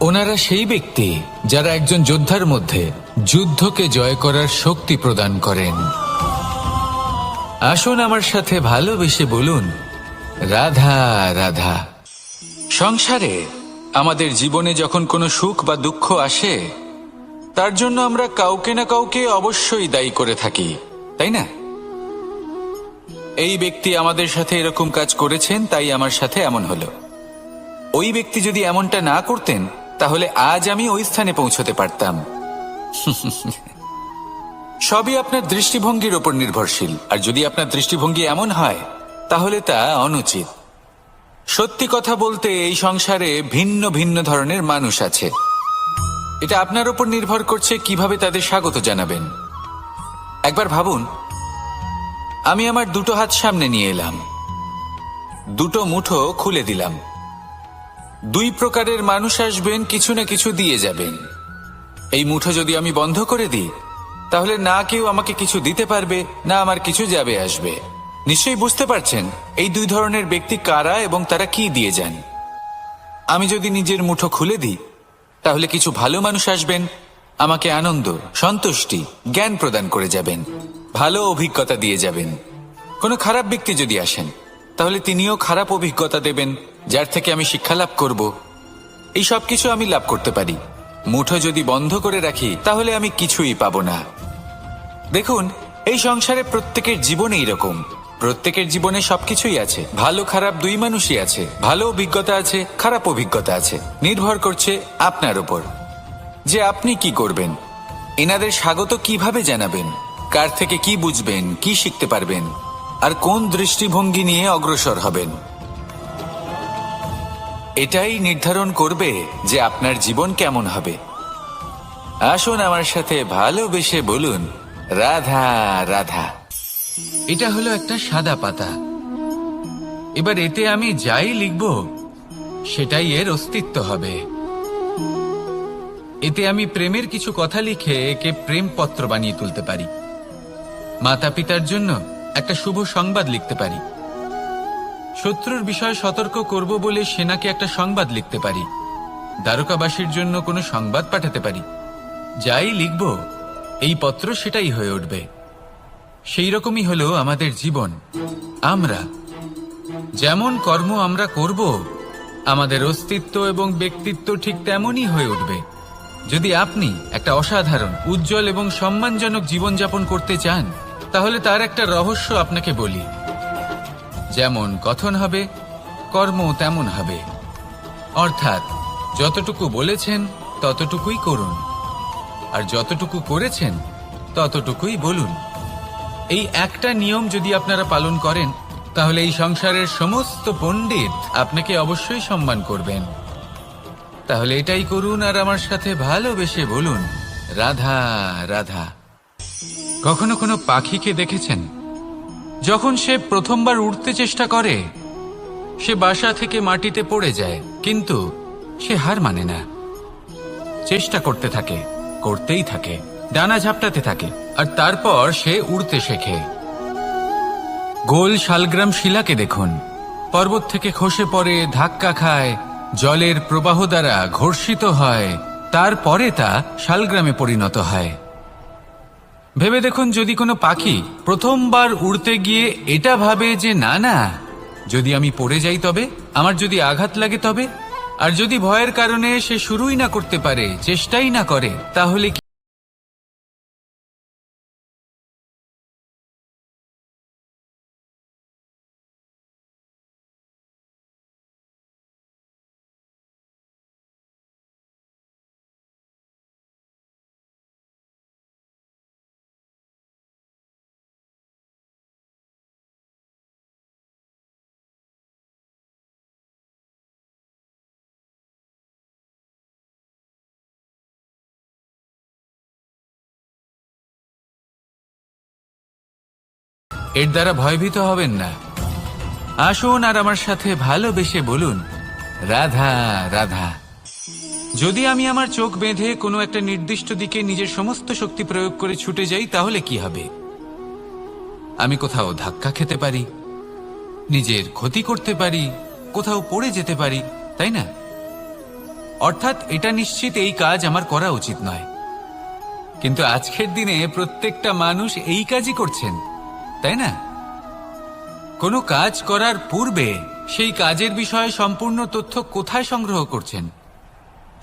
ওনারা সেই ব্যক্তি যারা একজন যোদ্ধার মধ্যে যুদ্ধকে জয় করার শক্তি প্রদান করেন। আসুন আমার সাথে ভালোবেসে বলুন, রাধা রাধা। সংসারে আমাদের জীবনে যখন কোনো সুখ বা দুঃখ আসে, তার জন্য আমরা কাউকে না কাউকে অবশ্যই দায়ী করে থাকি, তাই না? এই ব্যক্তি আমাদের সাথে এরকম কাজ করেছেন, তাই আমার সাথে এমন হলো। ওই ব্যক্তি যদি এমনটা না করতেন, তাহলে আজ আমি ওই স্থানে পৌঁছতে পারতাম। সবই আপনার দৃষ্টিভঙ্গির ওপর নির্ভরশীল, আর যদি আপনার দৃষ্টিভঙ্গি এমন হয়, তাহলে তা অনুচিত। সত্যি কথা বলতে, এই সংসারে ভিন্ন ভিন্ন ধরনের মানুষ আছে। এটা আপনার ওপর নির্ভর করছে কিভাবে তাদের স্বাগত জানাবেন। একবার ভাবুন, আমি আমার দুটো হাত সামনে নিয়ে এলাম, দুটো মুঠো খুলে দিলাম। দুই প্রকারের মানুষ আসবেন, কিছু না কিছু দিয়ে যাবেন। এই মুঠো যদি আমি বন্ধ করে দিই, তাহলে না কেউ আমাকে কিছু দিতে পারবে, না আমার কিছু যাবে আসবে। নিশ্চয়ই বুঝতে পারছেন এই দুই ধরনের ব্যক্তি কারা এবং তারা কি দিয়ে যান। আমি যদি নিজের মুঠো খুলে দিই, তাহলে কিছু ভালো মানুষ আসবেন, আমাকে আনন্দ, সন্তুষ্টি, জ্ঞান প্রদান করে যাবেন, ভালো অভিজ্ঞতা দিয়ে যাবেন। কোনো খারাপ ব্যক্তি যদি আসেন, তাহলে তিনিও খারাপ অভিজ্ঞতা দেবেন, যার থেকে আমি শিক্ষা লাভ করব। এই সব কিছু আমি লাভ করতে পারি। মুঠো যদি বন্ধ করে রাখি, তাহলে আমি কিছুই পাবো না। দেখুন, এই সংসারে প্রত্যেকের জীবনে এইরকম। প্রত্যেকের জীবনে সবকিছুই আছে, ভালো খারাপ দুই মানুষই আছে। ভালো অভিজ্ঞতা আছে, খারাপ অভিজ্ঞতা আছে। নির্ভর করছে আপনার উপর যে আপনি কি করবেন, এনাদের স্বাগত কিভাবে জানাবেন, কার থেকে কি বুঝবেন, কি শিখতে পারবেন, আর কোন দৃষ্টিভঙ্গি নিয়ে অগ্রসর হবেন। এটাই নির্ধারণ করবে যে আপনার জীবন কেমন হবে। আসুন আমার সাথে ভালোবেসে বলুন, রাধা রাধা। এটা হলো একটা সাদা পাতা। এবার এতে আমি যাই লিখব, সেটাই এর অস্তিত্ব হবে। এতে আমি প্রেমের কিছু কথা লিখে একে প্রেম পত্র বানিয়ে তুলতে পারি। মাতা পিতার জন্য একটা শুভ সংবাদ লিখতে পারি। শত্রুর বিষয়ে সতর্ক করব বলে সেনাকে একটা সংবাদ লিখতে পারি। দ্বারকাবাসীর জন্য কোনো সংবাদ পাঠাতে পারি। যাই লিখব, এই পত্র সেটাই হয়ে উঠবে। সেই রকমই হলো আমাদের জীবন। আমরা যেমন কর্ম আমরা করব, আমাদের অস্তিত্ব এবং ব্যক্তিত্ব ঠিক তেমনই হয়ে উঠবে। যদি আপনি একটা অসাধারণ, উজ্জ্বল এবং সম্মানজনক জীবনযাপন করতে চান, তাহলে তার একটা রহস্য আপনাকে বলি। যেমন কথন হবে, কর্ম তেমন হবে। অর্থাৎ যতটুকু বলেছেন ততটুকুই করুন, আর যতটুকু করেছেন ততটুকুই বলুন। এই একটা নিয়ম যদি আপনারা পালন করেন, তাহলে এই সংসারের সমস্ত পণ্ডিত আপনাকে অবশ্যই সম্মান করবেন। তাহলে এটাই করুন, আর আমার সাথে ভালোবেসে বলুন, রাধা রাধা। কখনো কোনো পাখিকে দেখেছেন? যখন সে প্রথমবার উড়তে চেষ্টা করে, সে বাসা থেকে মাটিতে পড়ে যায়, কিন্তু সে হার মানে না। চেষ্টা করতে থাকে, করতেই থাকে, ডানা ঝাপটাতে থাকে, আর তারপর সে উড়তে শেখে। গোল শালগ্রাম শিলাকে দেখুন, পর্বত থেকে খসে পড়ে, ধাক্কা খায়, জলের প্রবাহ দ্বারা ঘর্ষিত হয়, তারপরে তা শালগ্রামে পরিণত হয়। ভেবে দেখুন, যদি কোনো পাখি প্রথমবার উড়তে গিয়ে এটা ভাবে যে না না, যদি আমি পড়ে যাই তবে, আমার যদি আঘাত লাগে তবে, আর যদি ভয়ের কারণে সে শুরুই না করতে পারে, চেষ্টাই না করে, তাহলে কি এর দ্বারা ভয়ভীত হবেন না। আসুন আর আমার সাথে ভালোবেসে বলুন, রাধা রাধা। যদি আমি আমার চোখ বেঁধে কোনো একটা নির্দিষ্ট দিকে নিজের সমস্ত শক্তি প্রয়োগ করে ছুটে যাই, তাহলে কি হবে? আমি কোথাও ধাক্কা খেতে পারি, নিজের ক্ষতি করতে পারি, কোথাও পড়ে যেতে পারি, তাই না? অর্থাৎ এটা নিশ্চিত এই কাজ আমার করা উচিত নয়। কিন্তু আজকের দিনে প্রত্যেকটা মানুষ এই কাজই করছেন, তাই না? কোনো কাজ করার পূর্বে সেই কাজের বিষয়ে সম্পূর্ণ তথ্য কোথায় সংগ্রহ করছেন?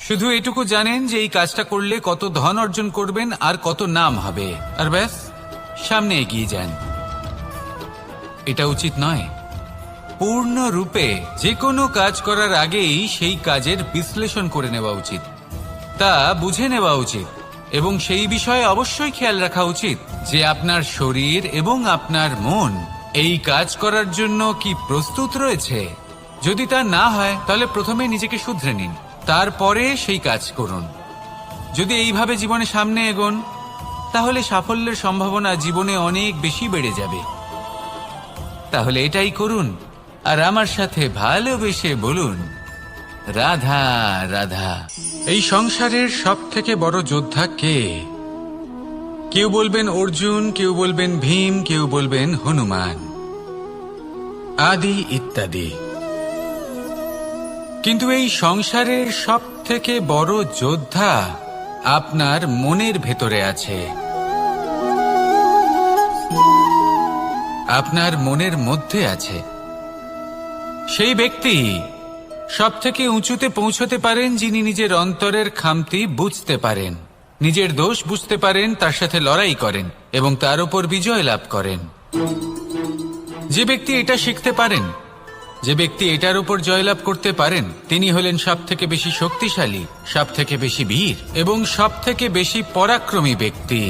শুধু এটুকু জানেন যে এই কাজটা করলে কত ধন অর্জন করবেন আর কত নাম হবে, আর ব্যাস সামনে এগিয়ে যান। এটা উচিত নয়। পূর্ণরূপে যে কোনো কাজ করার আগেই সেই কাজের বিশ্লেষণ করে নেওয়া উচিত, তা বুঝে নেওয়া উচিত, এবং সেই বিষয়ে অবশ্যই খেয়াল রাখা উচিত যে আপনার শরীর এবং আপনার মন এই কাজ করার জন্য কি প্রস্তুত রয়েছে। যদি তা না হয়, তাহলে প্রথমে নিজেকে শুধরে নিন, তারপরে সেই কাজ করুন। যদি এইভাবে জীবনে সামনে এগোন, তাহলে সাফল্যের সম্ভাবনা জীবনে অনেক বেশি বেড়ে যাবে। তাহলে এটাই করুন, আর আমার সাথে ভালোবেসে বলুন, রাধা রাধা। এই সংসারের সব থেকে বড় যোদ্ধা কে? কেউ বলবেন অর্জুন, কেউ বলবেন ভীম, কেউ বলবেন হনুমান, আদি ইত্যাদি। কিন্তু এই সংসারের সব থেকে বড় যোদ্ধা আপনার মনের ভেতরে আছে, আপনার মনের মধ্যে আছে। সেই ব্যক্তি সব থেকে উঁচুতে পৌঁছতে পারেন যিনি নিজের অন্তরের খামতি বুঝতে পারেন, নিজের দোষ বুঝতে পারেন, তার সাথে লড়াই করেন এবং তার উপর বিজয় লাভ করেন। যে ব্যক্তি এটা শিখতে পারেন, যে ব্যক্তি এটার উপর জয়লাভ করতে পারেন, তিনি হলেন সব থেকে বেশি শক্তিশালী, সব থেকে বেশি বীর এবং সব থেকে বেশি পরাক্রমী ব্যক্তি।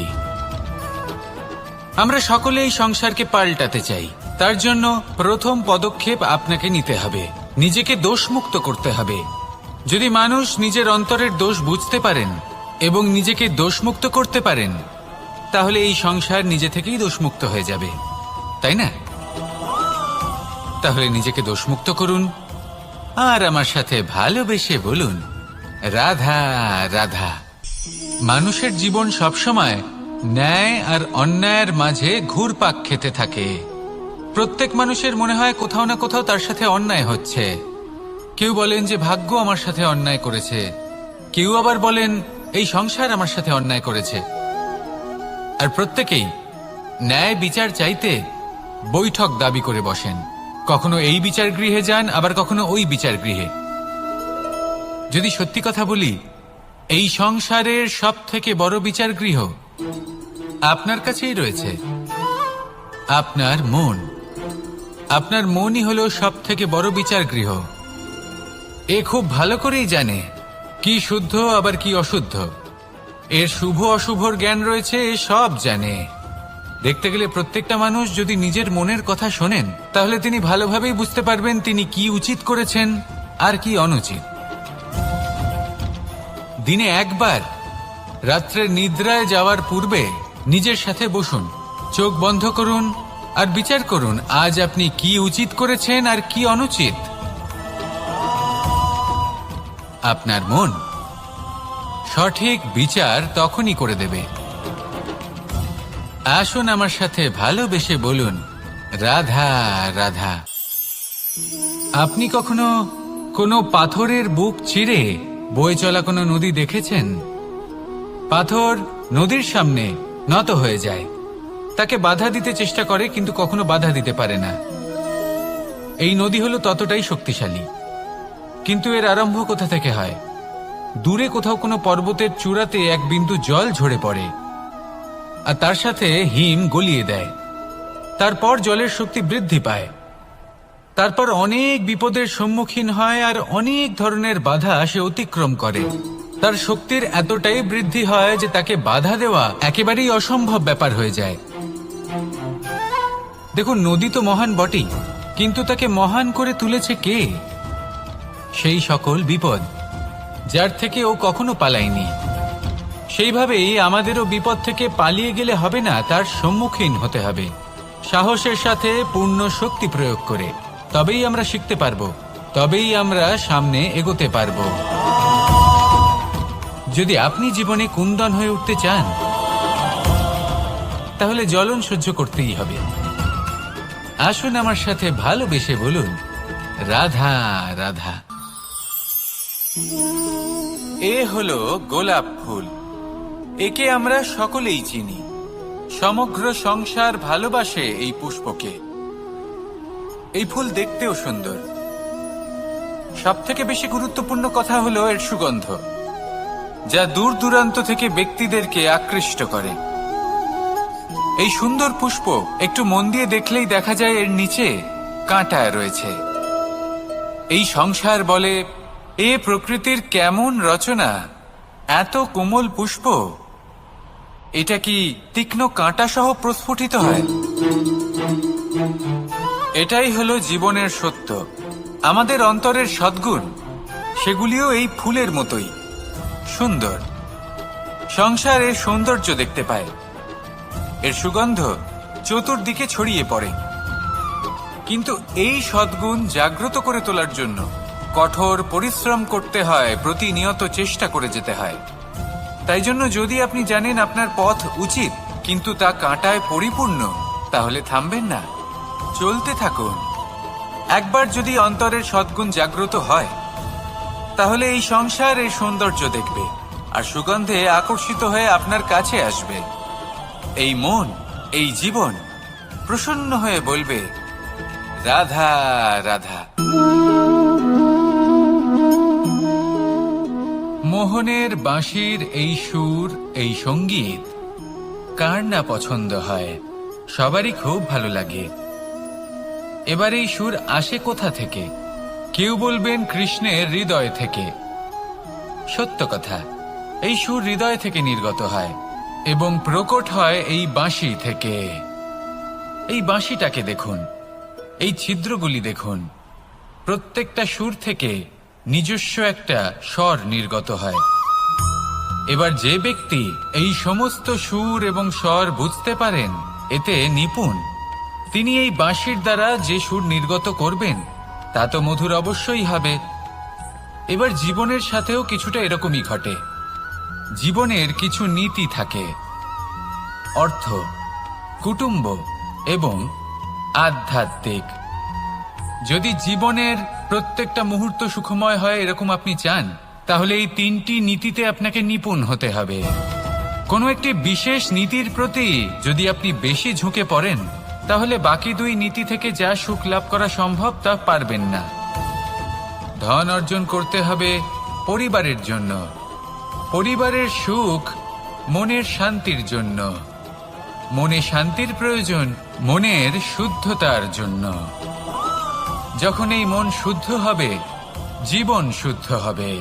আমরা সকলে এই সংসারকে পাল্টাতে চাই। তার জন্য প্রথম পদক্ষেপ আপনাকে নিতে হবে, নিজেকে দোষমুক্ত করতে হবে। যদি মানুষ নিজের অন্তরের দোষ বুঝতে পারেন এবং নিজেকে দোষমুক্ত করতে পারেন, তাহলে এই সংসার নিজে থেকেই দোষমুক্ত হয়ে যাবে, তাই না? তাহলে নিজেকে দোষমুক্ত করুন আর আমার সাথে ভালোবেসে বলুন, রাধা রাধা। মানুষের জীবন সবসময় ন্যায় আর অন্যায়ের মাঝে ঘুরপাক খেতে থাকে। প্রত্যেক মানুষের মনে হয় কোথাও না কোথাও তার সাথে অন্যায় হচ্ছে। কেউ বলেন যে ভাগ্য আমার সাথে অন্যায় করেছে, কেউ আবার বলেন এই সংসার আমার সাথে অন্যায় করেছে। আর প্রত্যেকেই ন্যায় বিচার চাইতে বৈঠক দাবি করে বসেন। কখনো এই বিচার গৃহে যান, আবার কখনো ওই বিচার গৃহে। যদি সত্যি কথা বলি, এই সংসারের সব থেকে বড় বিচার গৃহ আপনার কাছেই রয়েছে, আপনার মন। আপনার মনই হলো সব থেকে বড় বিচার গৃহ। এ খুব ভালো করেই জানে কি শুদ্ধ আবার কি অশুদ্ধ, এর শুভ অশুভর জ্ঞান রয়েছে, এ সব জানে। দেখতে গেলে প্রত্যেকটা মানুষ যদি নিজের মনের কথা শোনেন, তাহলে তিনি ভালোভাবেই বুঝতে পারবেন তিনি কি উচিত করেছেন আর কি অনুচিত। দিনে একবার রাত্রে নিদ্রায় যাওয়ার পূর্বে নিজের সাথে বসুন, চোখ বন্ধ করুন আর বিচার করুন আজ আপনি কি উচিত করেছেন আর কি অনুচিত। আপনার মন সঠিক বিচার তখনই করে দেবে। আসুন আমার সাথে ভালোবেসে বলুন, রাধা রাধা। আপনি কখনো কোনো পাথরের বুক চিরে বয়ে চলা কোনো নদী দেখেছেন? পাথর নদীর সামনে নত হয়ে যায়, তাকে বাধা দিতে চেষ্টা করে কিন্তু কখনো বাধা দিতে পারে না। এই নদী হলো ততটাই শক্তিশালী, কিন্তু এর আরম্ভ কোথা থেকে হয়? দূরে কোথাও কোনো পর্বতের চূড়াতে এক বিন্দু জল ঝরে পড়ে আর তার সাথে হিম গলিয়ে দেয়। তারপর জলের শক্তি বৃদ্ধি পায়, তারপর অনেক বিপদের সম্মুখীন হয় আর অনেক ধরনের বাধা সে অতিক্রম করে। তার শক্তির এতটাই বৃদ্ধি হয় যে তাকে বাধা দেওয়া একেবারেই অসম্ভব ব্যাপার হয়ে যায়। দেখুন, নদী তো মহান বটেই, কিন্তু তাকে মহান করে তুলেছে কে? সেই সকল বিপদ যার থেকে ও কখনো পালায়নি। সেইভাবেই আমাদেরও বিপদ থেকে পালিয়ে গেলে হবে না, তার সম্মুখীন হতে হবে সাহসের সাথে, পূর্ণ শক্তি প্রয়োগ করে। তবেই আমরা শিখতে পারবো, তবেই আমরা সামনে এগোতে পারবো। যদি আপনি জীবনে কুন্দন হয়ে উঠতে চান, তাহলে জ্বলন সহ্য করতেই হবে। আসুন আমার সাথে ভালোবেসে বলুন, রাধা রাধা। এ হলো গোলাপ ফুল। একে আমরা সকলেই চিনি। সমগ্র সংসার ভালোবাসে এই পুষ্পকে। এই ফুল দেখতেও সুন্দর। সবথেকে বেশি গুরুত্বপূর্ণ কথা হলো এর সুগন্ধ, যা দূর দূরান্ত থেকে ব্যক্তিদেরকে আকৃষ্ট করে। এই সুন্দর পুষ্প একটু মন দিয়ে দেখলেই দেখা যায় এর নিচে কাঁটা রয়েছে। এই সংসার বলে, এ প্রকৃতির কেমন রচনা, এত কোমল পুষ্প, এটা কি তীক্ষ্ণ কাঁটা সহ প্রস্ফুটিত হয়? এটাই হলো জীবনের সত্য। আমাদের অন্তরের সদ্গুণ, সেগুলিও এই ফুলের মতোই সুন্দর। সংসারের সৌন্দর্য দেখতে পায়, এর সুগন্ধ চতুর্দিকে ছড়িয়ে পড়ে। কিন্তু এই সদ্গুণ জাগ্রত করে তোলার জন্য কঠোর পরিশ্রম করতে হয়, প্রতিনিয়ত চেষ্টা করে যেতে হয়। তাই জন্য যদি আপনি জানেন আপনার পথ উচিত কিন্তু তা কাঁটায় পরিপূর্ণ, তাহলে থামবেন না, চলতে থাকুন। একবার যদি অন্তরের সদ্গুণ জাগ্রত হয়, তাহলে এই সংসার এই সৌন্দর্য দেখবে আর সুগন্ধে আকর্ষিত হয়ে আপনার কাছে আসবে। এই মন, এই জীবন প্রসন্ন হয়ে বলবে, রাধা রাধা। মোহনের বাঁশির এই সুর, এই সঙ্গীত কার না পছন্দ হয়? সবারই খুব ভালো লাগে। এবার এই সুর আসে কোথা থেকে? কেউ বলবেন কৃষ্ণের হৃদয় থেকে। সত্য কথা, এই সুর হৃদয় থেকে নির্গত হয় এবং প্রকট হয় এই বাঁশি থেকে। এই বাঁশিটাকে দেখুন, এই ছিদ্রগুলি দেখুন, প্রত্যেকটা সুর থেকে নিজস্ব একটা স্বর নির্গত হয়। এবার যে ব্যক্তি এই সমস্ত সুর এবং স্বর বুঝতে পারেন, এতে নিপুণ, তিনি এই বাঁশির দ্বারা যে সুর নির্গত করবেন তা তো মধুর অবশ্যই হবে। এবার জীবনের সাথেও কিছুটা এরকমই ঘটে। জীবনের কিছু নীতি থাকে, অর্থ, কুটুম্ব এবং আধ্যাত্মিক। যদি জীবনের প্রত্যেকটা মুহূর্ত সুখময় হয় এরকম আপনি চান, তাহলে এই তিনটি নীতিতে আপনাকে নিপুণ হতে হবে। কোনো একটি বিশেষ নীতির প্রতি যদি আপনি বেশি ঝুঁকে পড়েন, তাহলে বাকি দুই নীতি থেকে যা সুখ লাভ করা সম্ভব তা পারবেন না। ধন অর্জন করতে হবে পরিবারের জন্য, পরিবারের সুখ মনের শান্তির জন্য, মনে শান্তির প্রয়োজন মনের শুদ্ধতার জন্য। যখন এই মন শুদ্ধ হবে, জীবন শুদ্ধ হবে,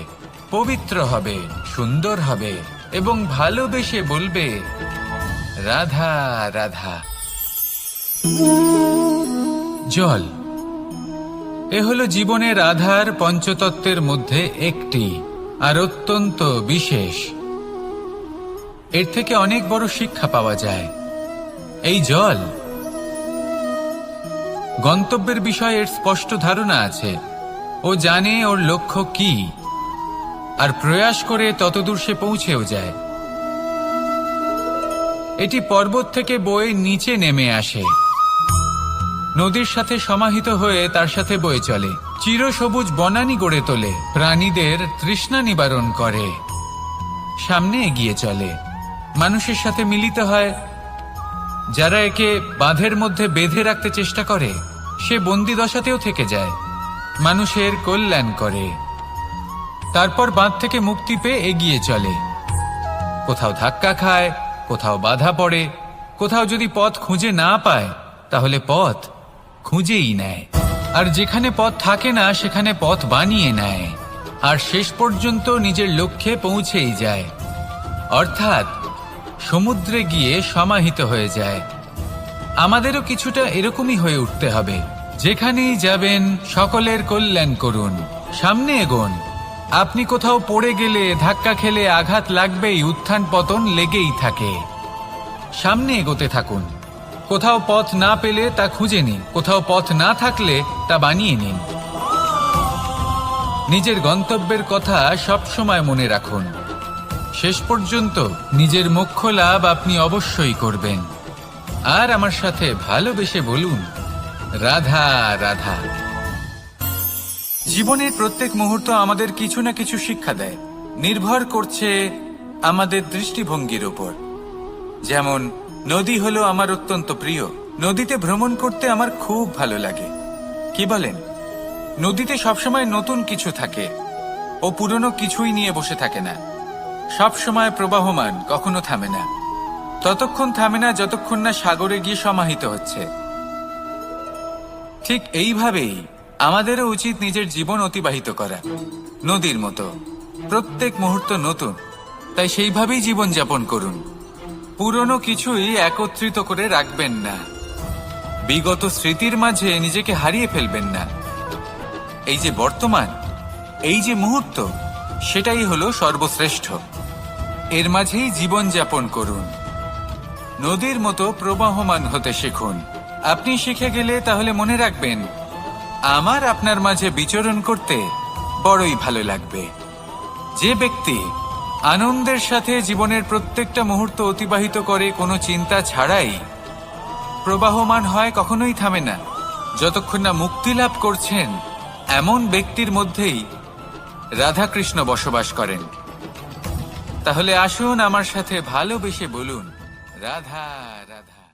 পবিত্র হবে, সুন্দর হবে এবং ভালোবেসে বলবে, রাধা রাধা। জল, এ হলো জীবনের আধার, পঞ্চতত্ত্বের মধ্যে একটি, আর অত্যন্ত বিশেষ। এর থেকে অনেক বড় শিক্ষা পাওয়া যায়। এই জল, গন্তব্যের বিষয়ে এর স্পষ্ট ধারণা আছে। ও জানে ওর লক্ষ্য কি, আর প্রয়াস করে ততদূর সে পৌঁছেও যায়। এটি পর্বত থেকে বয়ে নিচে নেমে আসে, নদীর সাথে সমাহিত হয়ে তার সাথে বয়ে চলে। চিরসবুজ বনানী গড়ে তোলে, প্রাণীদের তৃষ্ণা নিবারণ করে, সামনে এগিয়ে চলে, মানুষের সাথে মিলিত হয়। যারা একে বাঁধের মধ্যে বেঁধে রাখতে চেষ্টা করে সে বন্দি দশাতেও থেকে যায়, মানুষের কল্যাণ করে। তারপর বাঁধ থেকে মুক্তি পেয়ে এগিয়ে চলে, কোথাও ধাক্কা খায়, কোথাও বাধা পড়ে, কোথাও যদি পথ খুঁজে না পায় তাহলে পথ খুঁজেই নেয়, আর যেখানে পথ থাকে না সেখানে পথ বানিয়ে নেয়, আর শেষ পর্যন্ত নিজের লক্ষ্যে পৌঁছেই যায়, অর্থাৎ সমুদ্রে গিয়ে সমাহিত হয়ে যায়। আমাদেরও কিছুটা এরকমই হয়ে উঠতে হবে। যেখানেই যাবেন সকলের কল্যাণ করুন, সামনে এগোন। আপনি কোথাও পড়ে গেলে, ধাক্কা খেলে আঘাত লাগবেই, উত্থান পতন লেগেই থাকে। সামনে এগোতে থাকুন। কোথাও পথ না পেলে তা খুঁজে নিন, কোথাও পথ না থাকলে তা বানিয়ে নিন। নিজের গন্তব্যের কথা সবসময় মনে রাখুন। শেষ পর্যন্ত নিজের মোক্ষ লাভ আপনি অবশ্যই করবেন। আর আমার সাথে ভালোবেসে বলুন, রাধা রাধা। জীবনের প্রত্যেক মুহূর্ত আমাদের কিছু না কিছু শিক্ষা দেয়, নির্ভর করছে আমাদের দৃষ্টিভঙ্গির উপর। যেমন নদী হলো আমার অত্যন্ত প্রিয়, নদীতে ভ্রমণ করতে আমার খুব ভালো লাগে। কি বলেন? নদীতে সবসময় নতুন কিছু থাকে, ও পুরনো কিছুই নিয়ে বসে থাকে না, সব সময় প্রবাহমান, কখনো থামে না। ততক্ষণ থামে না যতক্ষণ না সাগরে গিয়ে সমাহিত হচ্ছে। ঠিক এইভাবেই আমাদেরও উচিত নিজের জীবন অতিবাহিত করা, নদীর মতো। প্রত্যেক মুহূর্ত নতুন, তাই সেইভাবেই জীবন যাপন করুন। পুরনো কিছুই একত্রিত করে রাখবেন না, বিগত স্মৃতির মাঝে নিজেকে হারিয়ে ফেলবেন না। এই যে বর্তমান, এই যে মুহূর্ত, সেটাই হলো সর্বশ্রেষ্ঠ। এর মাঝেই জীবন যাপন করুন, নদীর মতো প্রবাহমান হতে শিখুন। আপনি শিখে গেলে তাহলে মনে রাখবেন, আমার আপনার মাঝে বিচরণ করতে বড়ই ভালো লাগবে। যে ব্যক্তি আনন্দের সাথে জীবনের প্রত্যেকটা মুহূর্ত অতিবাহিত করে, কোনো চিন্তা ছাড়াই প্রবাহমান হয়, কখনোই থামে না, যতক্ষণ না মুক্তি লাভ করছেন, এমন ব্যক্তির মধ্যেই রাধাকৃষ্ণ বসবাস করেন। তাহলে আসুন আমার সাথে ভালোবেসে বলুন, রাধা রাধা।